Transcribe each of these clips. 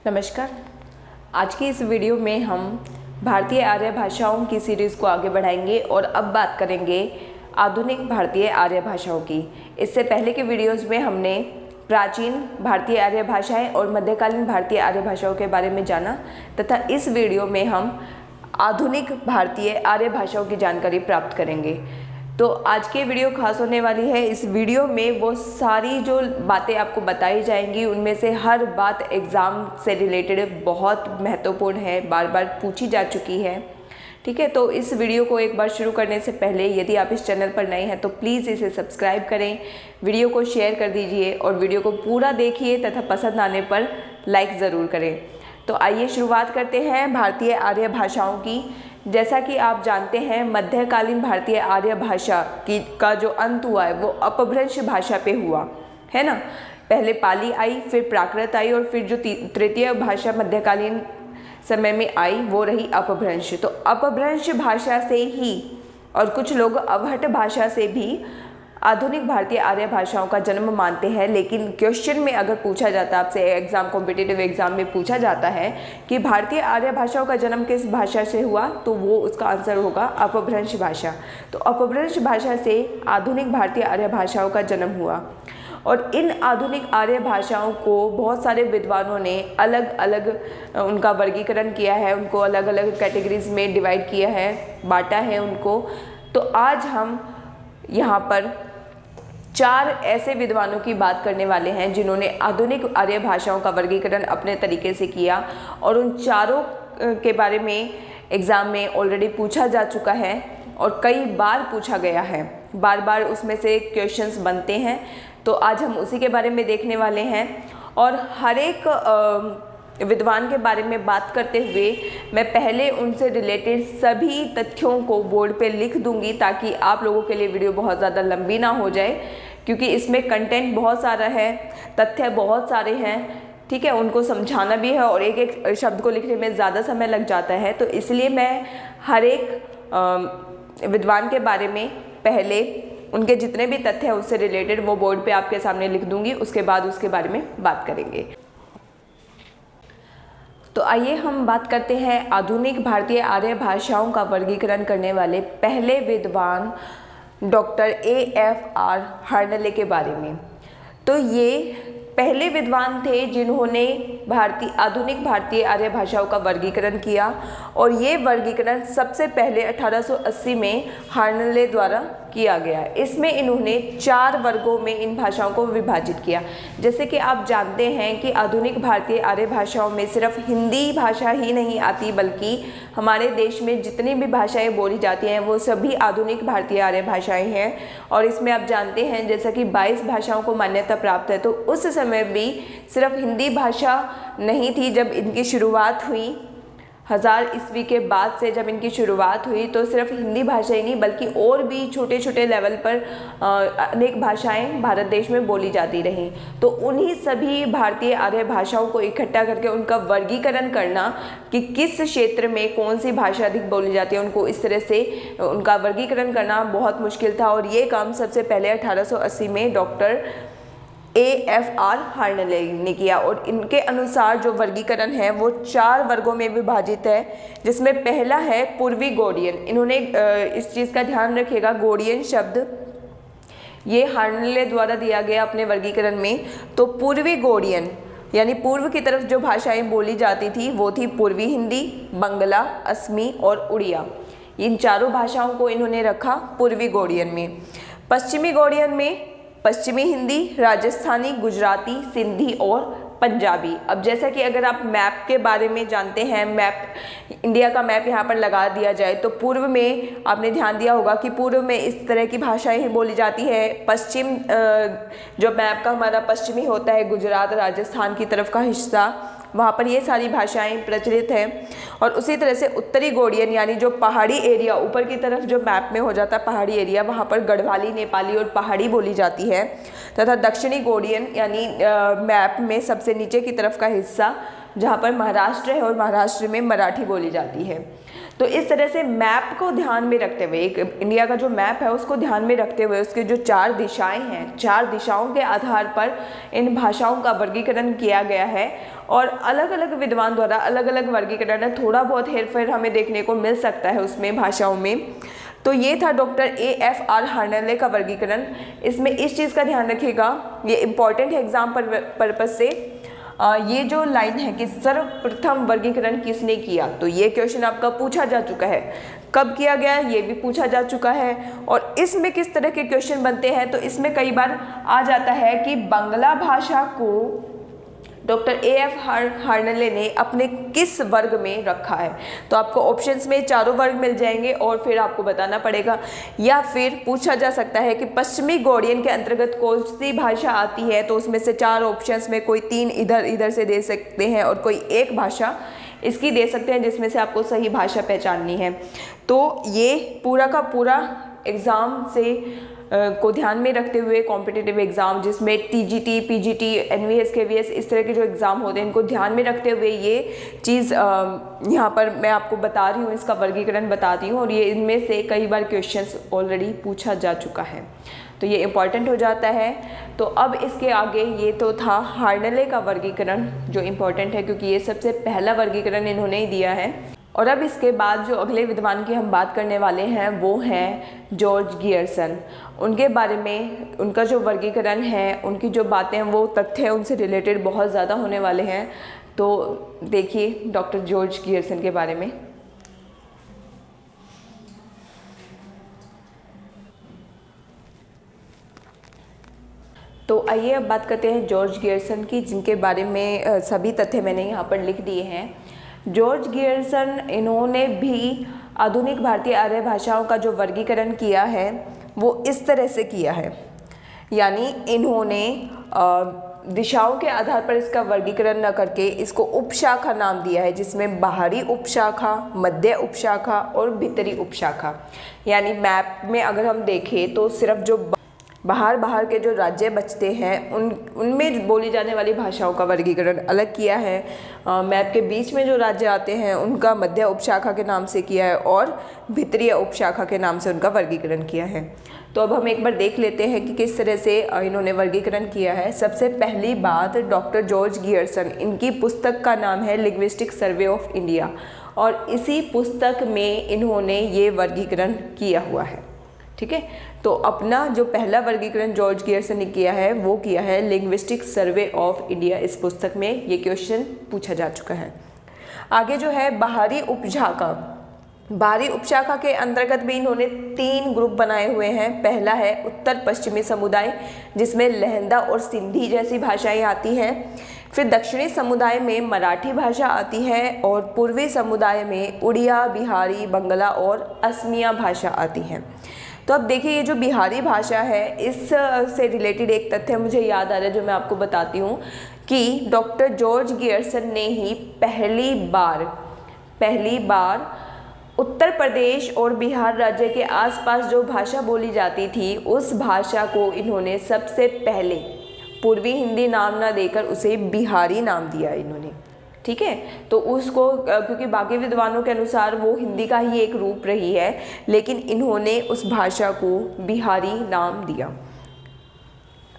नमस्कार। आज की इस वीडियो में हम भारतीय आर्य भाषाओं की सीरीज़ को आगे बढ़ाएंगे और अब बात करेंगे आधुनिक भारतीय आर्य भाषाओं की। इससे पहले के वीडियोज़ में हमने प्राचीन भारतीय आर्य भाषाएं और मध्यकालीन भारतीय आर्य भाषाओं के बारे में जाना तथा इस वीडियो में हम आधुनिक भारतीय आर्य भाषाओं की जानकारी प्राप्त करेंगे। तो आज की वीडियो खास होने वाली है। इस वीडियो में वो सारी जो बातें आपको बताई जाएंगी उनमें से हर बात एग्ज़ाम से रिलेटेड बहुत महत्वपूर्ण है, बार बार पूछी जा चुकी है। ठीक है, तो इस वीडियो को एक बार शुरू करने से पहले यदि आप इस चैनल पर नए हैं तो प्लीज़ इसे सब्सक्राइब करें, वीडियो को शेयर कर दीजिए और वीडियो को पूरा देखिए तथा पसंद आने पर लाइक ज़रूर करें। तो आइए शुरुआत करते हैं भारतीय आर्य भाषाओं की। जैसा कि आप जानते हैं, मध्यकालीन भारतीय आर्य भाषा का जो अंत हुआ है वो अपभ्रंश भाषा पे हुआ है ना। पहले पाली आई, फिर प्राकृत आई और फिर जो तृतीय भाषा मध्यकालीन समय में आई वो रही अपभ्रंश। तो अपभ्रंश भाषा से ही और कुछ लोग अवहट भाषा से भी आधुनिक भारतीय आर्य भाषाओं का जन्म मानते हैं। लेकिन क्वेश्चन में अगर पूछा जाता है आपसे, एग्जाम कॉम्पिटिटिव एग्जाम में पूछा जाता है कि भारतीय आर्य भाषाओं का जन्म किस भाषा से हुआ, तो वो उसका आंसर होगा अपभ्रंश भाषा। तो अपभ्रंश भाषा से आधुनिक भारतीय आर्य भाषाओं का जन्म हुआ और इन आधुनिक आर्य भाषाओं को बहुत सारे विद्वानों ने अलग अलग उनका वर्गीकरण किया है, उनको अलग अलग कैटेगरीज में डिवाइड किया है, बांटा है उनको। तो आज हम यहाँ पर 4 ऐसे विद्वानों की बात करने वाले हैं जिन्होंने आधुनिक आर्य भाषाओं का वर्गीकरण अपने तरीके से किया और उन चारों के बारे में एग्ज़ाम में ऑलरेडी पूछा जा चुका है और कई बार पूछा गया है, बार बार उसमें से क्वेश्चंस बनते हैं। तो आज हम उसी के बारे में देखने वाले हैं और हर एक विद्वान के बारे में बात करते हुए मैं पहले उनसे रिलेटेड सभी तथ्यों को बोर्ड पे लिख दूंगी ताकि आप लोगों के लिए वीडियो बहुत ज़्यादा लंबी ना हो जाए, क्योंकि इसमें कंटेंट बहुत सारा है, तथ्य बहुत सारे हैं। ठीक है, उनको समझाना भी है और एक एक शब्द को लिखने में ज़्यादा समय लग जाता है। तो इसलिए मैं हर एक विद्वान के बारे में पहले उनके जितने भी तथ्य हैं उससे रिलेटेड वो बोर्ड पे आपके सामने लिख दूंगी, उसके बाद उसके बारे में बात करेंगे। तो आइए हम बात करते हैं आधुनिक भारतीय आर्य भाषाओं का वर्गीकरण करने वाले पहले विद्वान डॉक्टर AFR हार्नले के बारे में। तो ये पहले विद्वान थे जिन्होंने आधुनिक भारतीय आर्य भाषाओं का वर्गीकरण किया और ये वर्गीकरण सबसे पहले 1880 में हार्नले द्वारा किया गया। इसमें इन्होंने 4 वर्गों में इन भाषाओं को विभाजित किया। जैसे कि आप जानते हैं कि आधुनिक भारतीय आर्य भाषाओं में सिर्फ हिंदी भाषा ही नहीं आती, बल्कि हमारे देश में जितनी भी भाषाएं बोली जाती हैं वो सभी आधुनिक भारतीय आर्य भाषाएं हैं। और इसमें आप जानते हैं जैसा कि 22 भाषाओं को मान्यता प्राप्त है, तो उस समय भी सिर्फ हिंदी भाषा नहीं थी। जब इनकी शुरुआत हुई 1000 ईस्वी के बाद से जब इनकी शुरुआत हुई तो सिर्फ हिंदी भाषा ही नहीं बल्कि और भी छोटे छोटे लेवल पर अनेक भाषाएं भारत देश में बोली जाती रहीं। तो उन्हीं सभी भारतीय आर्य भाषाओं को इकट्ठा करके उनका वर्गीकरण करना कि किस क्षेत्र में कौन सी भाषा अधिक बोली जाती है, उनको इस तरह से उनका वर्गीकरण करना बहुत मुश्किल था। और ये काम सबसे पहले 1880 में डॉक्टर AFR हार्नले ने किया और इनके अनुसार जो वर्गीकरण है वो 4 वर्गों में विभाजित है, जिसमें पहला है पूर्वी गोडियन। इन्होंने इस चीज़ का ध्यान रखिएगा, गोडियन शब्द ये हार्नले द्वारा दिया गया अपने वर्गीकरण में। तो पूर्वी गोडियन यानी पूर्व की तरफ जो भाषाएं बोली जाती थी वो थी पूर्वी हिंदी, बंगला, असमी और उड़िया। इन चारों भाषाओं को इन्होंने रखा पूर्वी गोडियन में। पश्चिमी गोडियन में पश्चिमी हिंदी, राजस्थानी, गुजराती, सिंधी और पंजाबी। अब जैसा कि अगर आप मैप के बारे में जानते हैं, मैप इंडिया का मैप यहाँ पर लगा दिया जाए तो पूर्व में आपने ध्यान दिया होगा कि पूर्व में इस तरह की भाषाएं ही बोली जाती है। पश्चिम जो मैप का हमारा पश्चिमी होता है, गुजरात, राजस्थान की तरफ का हिस्सा, वहाँ पर ये सारी भाषाएं प्रचलित हैं। और उसी तरह से उत्तरी गोडियन यानी जो पहाड़ी एरिया ऊपर की तरफ जो मैप में हो जाता है पहाड़ी एरिया, वहाँ पर गढ़वाली, नेपाली और पहाड़ी बोली जाती है। तथा दक्षिणी गोडियन यानी मैप में सबसे नीचे की तरफ का हिस्सा जहाँ पर महाराष्ट्र है और महाराष्ट्र में मराठी बोली जाती है। तो इस तरह से मैप को ध्यान में रखते हुए, एक इंडिया का जो मैप है उसको ध्यान में रखते हुए उसके जो 4 दिशाएं हैं, 4 दिशाओं के आधार पर इन भाषाओं का वर्गीकरण किया गया है और अलग अलग विद्वान द्वारा अलग अलग वर्गीकरण है। थोड़ा बहुत हेरफेर हमें देखने को मिल सकता है उसमें भाषाओं में। तो ये था डॉक्टर AFR हार्नेले का वर्गीकरण। इसमें इस चीज़ का ध्यान रखिएगा, ये इम्पॉर्टेंट है एग्जाम पर्पज से। ये जो लाइन है कि सर्वप्रथम वर्गीकरण किसने किया, तो ये क्वेश्चन आपका पूछा जा चुका है। कब किया गया ये भी पूछा जा चुका है। और इसमें किस तरह के क्वेश्चन बनते हैं, तो इसमें कई बार आ जाता है कि बांग्ला भाषा को डॉक्टर AFR हार्नेले ने अपने किस वर्ग में रखा है। तो आपको ऑप्शंस में चारों वर्ग मिल जाएंगे और फिर आपको बताना पड़ेगा। या फिर पूछा जा सकता है कि पश्चिमी गौड़ियन के अंतर्गत कौन सी भाषा आती है, तो उसमें से 4 ऑप्शंस में कोई 3 इधर से दे सकते हैं और कोई एक भाषा इसकी दे सकते हैं जिसमें से आपको सही भाषा पहचाननी है। तो ये पूरा का पूरा एग्ज़ाम से को ध्यान में रखते हुए कॉम्पिटिटिव एग्ज़ाम जिसमें TGT, PGT, NVS, KVS इस तरह के जो एग्ज़ाम होते हैं इनको ध्यान में रखते हुए ये चीज़ यहाँ पर मैं आपको बता रही हूँ, इसका वर्गीकरण बताती हूँ। और ये इनमें से कई बार क्वेश्चंस ऑलरेडी पूछा जा चुका है, तो ये इम्पॉर्टेंट हो जाता है। तो अब इसके आगे ये तो था हार्नेले का वर्गीकरण जो इम्पॉर्टेंट है क्योंकि ये सबसे पहला वर्गीकरण इन्होंने ही दिया है। और अब इसके बाद जो अगले विद्वान की हम बात करने वाले हैं वो हैं जॉर्ज गियर्सन। उनके बारे में उनका जो वर्गीकरण है, उनकी जो बातें हैं, वो तथ्य उनसे रिलेटेड बहुत ज़्यादा होने वाले हैं। तो देखिए डॉक्टर जॉर्ज गियर्सन के बारे में। तो आइए अब बात करते हैं जॉर्ज गियर्सन की, जिनके बारे में सभी तथ्य मैंने यहाँ पर लिख दिए हैं। जॉर्ज गियर्सन इन्होंने भी आधुनिक भारतीय आर्य भाषाओं का जो वर्गीकरण किया है वो इस तरह से किया है, यानी इन्होंने दिशाओं के आधार पर इसका वर्गीकरण न करके इसको उपशाखा नाम दिया है, जिसमें बाहरी उपशाखा, मध्य उपशाखा और भीतरी उपशाखा। यानी मैप में अगर हम देखें तो सिर्फ जो बाहर के जो राज्य बचते हैं उनमें बोली जाने वाली भाषाओं का वर्गीकरण अलग किया है। मैप के बीच में जो राज्य आते हैं उनका मध्य उपशाखा के नाम से किया है और भीतरीय उपशाखा के नाम से उनका वर्गीकरण किया है। तो अब हम एक बार देख लेते हैं कि किस तरह से इन्होंने वर्गीकरण किया है। सबसे पहली बात, डॉक्टर जॉर्ज गियर्सन, इनकी पुस्तक का नाम है लिंग्विस्टिक सर्वे ऑफ इंडिया और इसी पुस्तक में इन्होंने ये वर्गीकरण किया हुआ है। ठीक है, तो अपना जो पहला वर्गीकरण जॉर्ज गियर्सन ने किया है वो किया है लिंग्विस्टिक सर्वे ऑफ इंडिया। इस पुस्तक में ये क्वेश्चन पूछा जा चुका है। आगे जो है बाहरी उपशाखा, बाहरी उपशाखा के अंतर्गत भी इन्होंने 3 ग्रुप बनाए हुए हैं। पहला है उत्तर पश्चिमी समुदाय जिसमें लहंदा और सिंधी जैसी भाषाएं आती हैं। फिर दक्षिणी समुदाय में मराठी भाषा आती है और पूर्वी समुदाय में उड़िया, बिहारी, बंगला और असमिया भाषा आती है। तो अब देखिए ये जो बिहारी भाषा है इस से रिलेटेड एक तथ्य मुझे याद आ रहा है जो मैं आपको बताती हूँ कि डॉक्टर जॉर्ज गियर्सन ने ही पहली बार उत्तर प्रदेश और बिहार राज्य के आसपास जो भाषा बोली जाती थी उस भाषा को इन्होंने सबसे पहले पूर्वी हिंदी नाम ना देकर उसे बिहारी नाम दिया इन्होंने। ठीक है, तो उसको क्योंकि बाकी विद्वानों के अनुसार वो हिंदी का ही एक रूप रही है, लेकिन इन्होंने उस भाषा को बिहारी नाम दिया।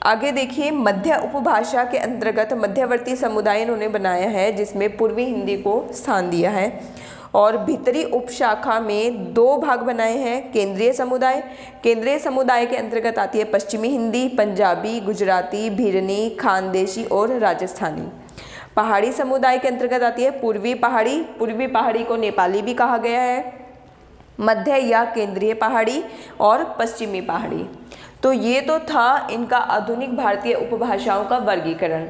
आगे देखिए मध्य उपभाषा के अंतर्गत मध्यवर्ती समुदाय इन्होंने बनाया है जिसमें पूर्वी हिंदी को स्थान दिया है। और भीतरी उपशाखा में 2 भाग बनाए हैं। केंद्रीय समुदाय के अंतर्गत आती है पश्चिमी हिंदी, पंजाबी, गुजराती, भिरनी, खानदेशी और राजस्थानी। पहाड़ी समुदाय के अंतर्गत आती है पूर्वी पहाड़ी को नेपाली भी कहा गया है, मध्य या केंद्रीय पहाड़ी और पश्चिमी पहाड़ी। तो ये तो था इनका आधुनिक भारतीय उपभाषाओं का वर्गीकरण।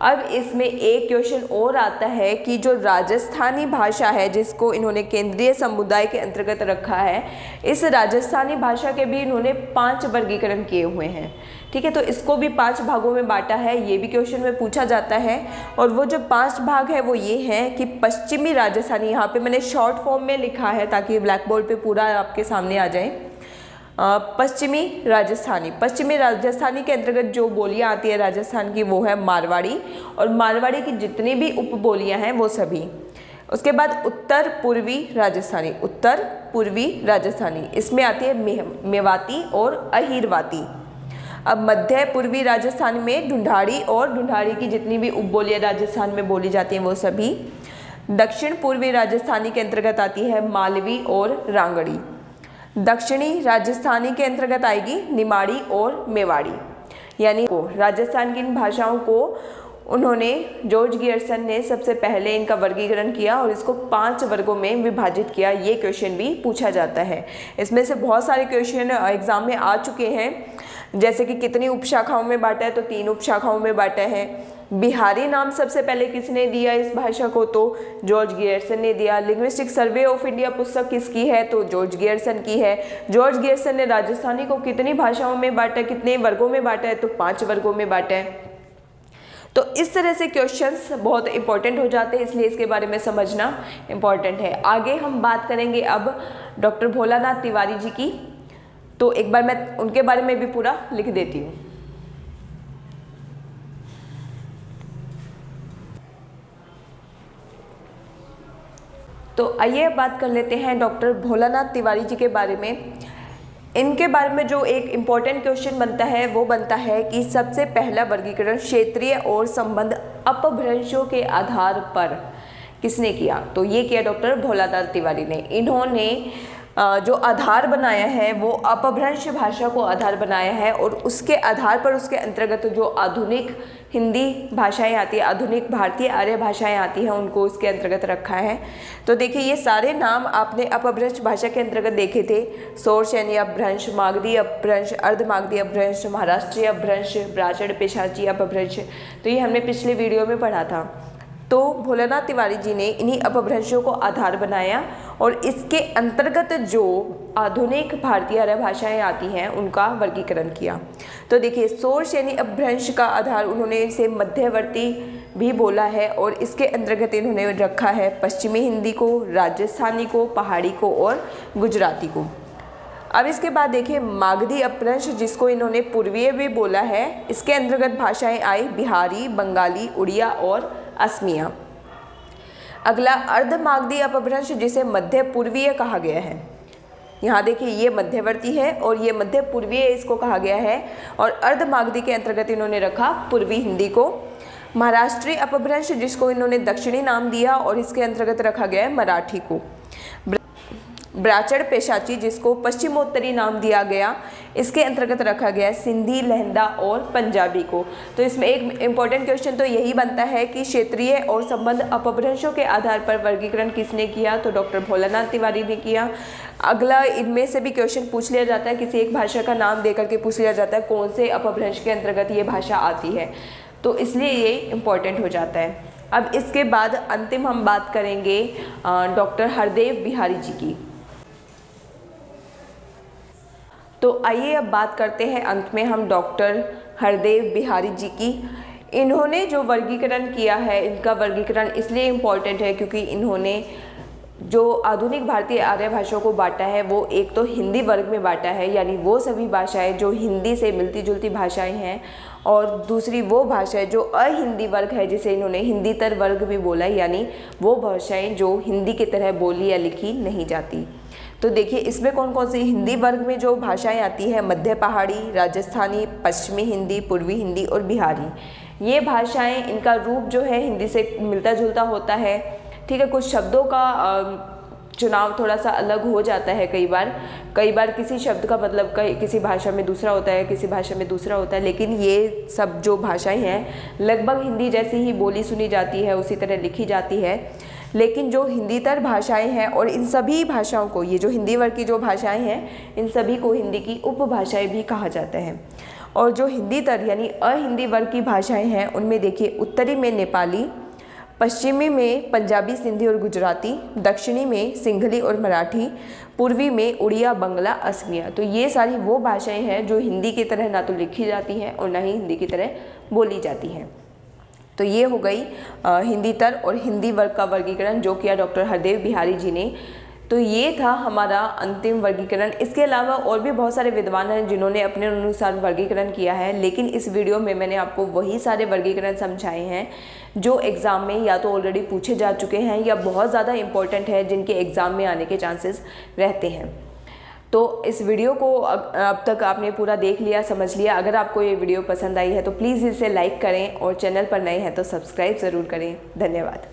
अब इसमें एक क्वेश्चन और आता है कि जो राजस्थानी भाषा है जिसको इन्होंने केंद्रीय समुदाय के अंतर्गत रखा है, इस राजस्थानी भाषा के भी इन्होंने 5 वर्गीकरण किए हुए हैं। ठीक है, तो इसको भी 5 भागों में बांटा है, ये भी क्वेश्चन में पूछा जाता है। और वो जो 5 भाग है वो ये हैं कि पश्चिमी राजस्थानी, यहाँ पे मैंने शॉर्ट फॉर्म में लिखा है ताकि ब्लैक बोर्ड पे पूरा आपके सामने आ जाए। पश्चिमी राजस्थानी के अंतर्गत जो बोलियां आती है राजस्थान की वो है मारवाड़ी, और मारवाड़ी की जितनी भी उपबोलियां हैं वो सभी। उसके बाद उत्तर पूर्वी राजस्थानी, उत्तर पूर्वी राजस्थानी, इसमें आती है मेवाती और अहीरवाती। अब मध्य पूर्वी राजस्थान में ढूंढाड़ी और ढूंढाड़ी की जितनी भी उपबोलियाँ राजस्थान में बोली जाती हैं वो सभी। दक्षिण पूर्वी राजस्थानी के अंतर्गत आती है मालवी और रांगड़ी। दक्षिणी राजस्थानी के अंतर्गत आएगी निमाड़ी और मेवाड़ी। यानी राजस्थान की इन भाषाओं को उन्होंने जॉर्ज गियर्सन ने सबसे पहले इनका वर्गीकरण किया और इसको 5 वर्गों में विभाजित किया। ये क्वेश्चन भी पूछा जाता है। इसमें से बहुत सारे क्वेश्चन एग्जाम में आ चुके हैं, जैसे कि कितनी उपशाखाओं में बांटा है, तो 3 उपशाखाओं में बांटा है। बिहारी नाम सबसे पहले किसने दिया इस भाषा को, तो जॉर्ज गियर्सन ने दिया। लिंग्विस्टिक सर्वे ऑफ इंडिया पुस्तक किसकी है, तो जॉर्ज गियर्सन की है। जॉर्ज गियर्सन ने राजस्थानी को कितनी भाषाओं में बांटा, कितने वर्गों में बांटा है, तो 5 वर्गों में बांटा है। तो इस तरह से क्वेश्चंस बहुत इंपॉर्टेंट हो जाते हैं, इसलिए इसके बारे में समझना इंपॉर्टेंट है। आगे हम बात करेंगे अब डॉक्टर भोलानाथ तिवारी जी की। तो एक बार मैं उनके बारे में भी पूरा लिख देती हूँ। तो आइए बात कर लेते हैं डॉक्टर भोलानाथ तिवारी जी के बारे में। इनके बारे में जो एक इम्पॉर्टेंट क्वेश्चन बनता है वो बनता है कि सबसे पहला वर्गीकरण क्षेत्रीय और संबंध अपभ्रंशों के आधार पर किसने किया, तो ये किया डॉक्टर भोलानाथ तिवारी ने। इन्होंने जो आधार बनाया है वो अपभ्रंश भाषा को आधार बनाया है और उसके आधार पर उसके अंतर्गत जो आधुनिक हिंदी भाषाएं आती है, आधुनिक भारतीय आर्य भाषाएं आती हैं, उनको उसके अंतर्गत रखा है। तो देखिए ये सारे नाम आपने अपभ्रंश भाषा के अंतर्गत देखे थे। सौरसैनी अपभ्रंश, मागधी अपभ्रंश, अर्धमागधी अपभ्रंश, महाराष्ट्रीय अपभ्रंश, ब्राह्मण पेशाची अपभ्रंश, तो ये हमने पिछले वीडियो में पढ़ा था। तो भोलानाथ तिवारी जी ने इन्हीं अपभ्रंशों को आधार बनाया और इसके अंतर्गत जो आधुनिक भारतीय आर्य भाषाएं आती हैं उनका वर्गीकरण किया। तो देखिए सौरसैनी अपभ्रंश का आधार उन्होंने इसे मध्यवर्ती भी बोला है और इसके अंतर्गत इन्होंने रखा है पश्चिमी हिंदी को, राजस्थानी को, पहाड़ी को और गुजराती को। अब इसके बाद देखिए मागधी अपभ्रंश जिसको इन्होंने पूर्वीय भी बोला है, इसके अंतर्गत भाषाएं आई बिहारी, बंगाली, उड़िया और असमिया। अगला अर्धमागधी अपभ्रंश जिसे मध्य पूर्वीय कहा गया है। यहाँ देखिए ये मध्यवर्ती है और ये मध्य पूर्वीय इसको कहा गया है और अर्धमागधी के अंतर्गत इन्होंने रखा पूर्वी हिंदी को। महाराष्ट्रीय अपभ्रंश जिसको इन्होंने दक्षिणी नाम दिया और इसके अंतर्गत रखा गया है मराठी को। ब्राह्मण पेशाची जिसको पश्चिमोत्तरी नाम दिया गया, इसके अंतर्गत रखा गया है सिंधी, लहंदा और पंजाबी को। तो इसमें एक इम्पॉर्टेंट क्वेश्चन तो यही बनता है कि क्षेत्रीय और संबंध अपभ्रंशों के आधार पर वर्गीकरण किसने किया, तो डॉक्टर भोलानाथ तिवारी ने किया। अगला इनमें से भी क्वेश्चन पूछ लिया जाता है, किसी एक भाषा का नाम देकर के पूछ लिया जाता है कौन से अपभ्रंश के अंतर्गत ये भाषा आती है, तो इसलिए ये इम्पॉर्टेंट हो जाता है। अब इसके बाद अंतिम हम बात करेंगे डॉक्टर हरदेव बिहारी जी की। तो आइए अब बात करते हैं अंत में हम डॉक्टर हरदेव बिहारी जी की। इन्होंने जो वर्गीकरण किया है, इनका वर्गीकरण इसलिए इम्पॉर्टेंट है क्योंकि इन्होंने जो आधुनिक भारतीय आर्य भाषाओं को बांटा है वो एक तो हिंदी वर्ग में बांटा है, यानी वो सभी भाषाएं जो हिंदी से मिलती जुलती भाषाएं हैं, और दूसरी वो भाषाएं जो अहिंदी वर्ग है जिसे इन्होंने हिंदीतर वर्ग भी बोला है, यानी वो भाषाएं जो हिंदी की तरह बोली या लिखी नहीं जाती। तो देखिए इसमें कौन कौन सी हिंदी वर्ग में जो भाषाएं आती हैं, मध्य पहाड़ी, राजस्थानी, पश्चिमी हिंदी, पूर्वी हिंदी और बिहारी। ये भाषाएं इनका रूप जो है हिंदी से मिलता जुलता होता है, ठीक है। कुछ शब्दों का चुनाव थोड़ा सा अलग हो जाता है कई बार किसी शब्द का मतलब किसी भाषा में दूसरा होता है, किसी भाषा में दूसरा होता है, लेकिन ये सब जो भाषाएं हैं लगभग हिंदी जैसी ही बोली सुनी जाती है, उसी तरह लिखी जाती है। लेकिन जो हिंदीतर भाषाएं हैं और इन सभी भाषाओं को, ये जो हिंदी वर्ग की जो भाषाएं हैं, इन सभी को हिंदी की उपभाषाएं भी कहा जाता है। और जो हिंदीतर यानी अहिंदी वर्ग की भाषाएं हैं उनमें देखिए उत्तरी में नेपाली, पश्चिमी में पंजाबी, सिंधी और गुजराती, दक्षिणी में सिंघली और मराठी, पूर्वी में उड़िया, बंगला, असमिया। तो ये सारी वो भाषाएं हैं जो हिंदी की तरह ना तो लिखी जाती हैं और ना ही हिंदी की तरह बोली जाती हैं। तो ये हो गई हिंदीतर और हिंदी वर्ग का वर्गीकरण जो किया डॉक्टर हरदेव बिहारी जी ने। तो ये था हमारा अंतिम वर्गीकरण। इसके अलावा और भी बहुत सारे विद्वान हैं जिन्होंने अपने अनुसार वर्गीकरण किया है, लेकिन इस वीडियो में मैंने आपको वही सारे वर्गीकरण समझाए हैं जो एग्ज़ाम में या तो ऑलरेडी पूछे जा चुके हैं या बहुत ज़्यादा इम्पोर्टेंट है, जिनके एग्ज़ाम में आने के चांसेस रहते हैं। तो इस वीडियो को अब तक आपने पूरा देख लिया, समझ लिया। अगर आपको ये वीडियो पसंद आई है तो प्लीज़ इसे लाइक करें और चैनल पर नए हैं तो सब्सक्राइब ज़रूर करें। धन्यवाद।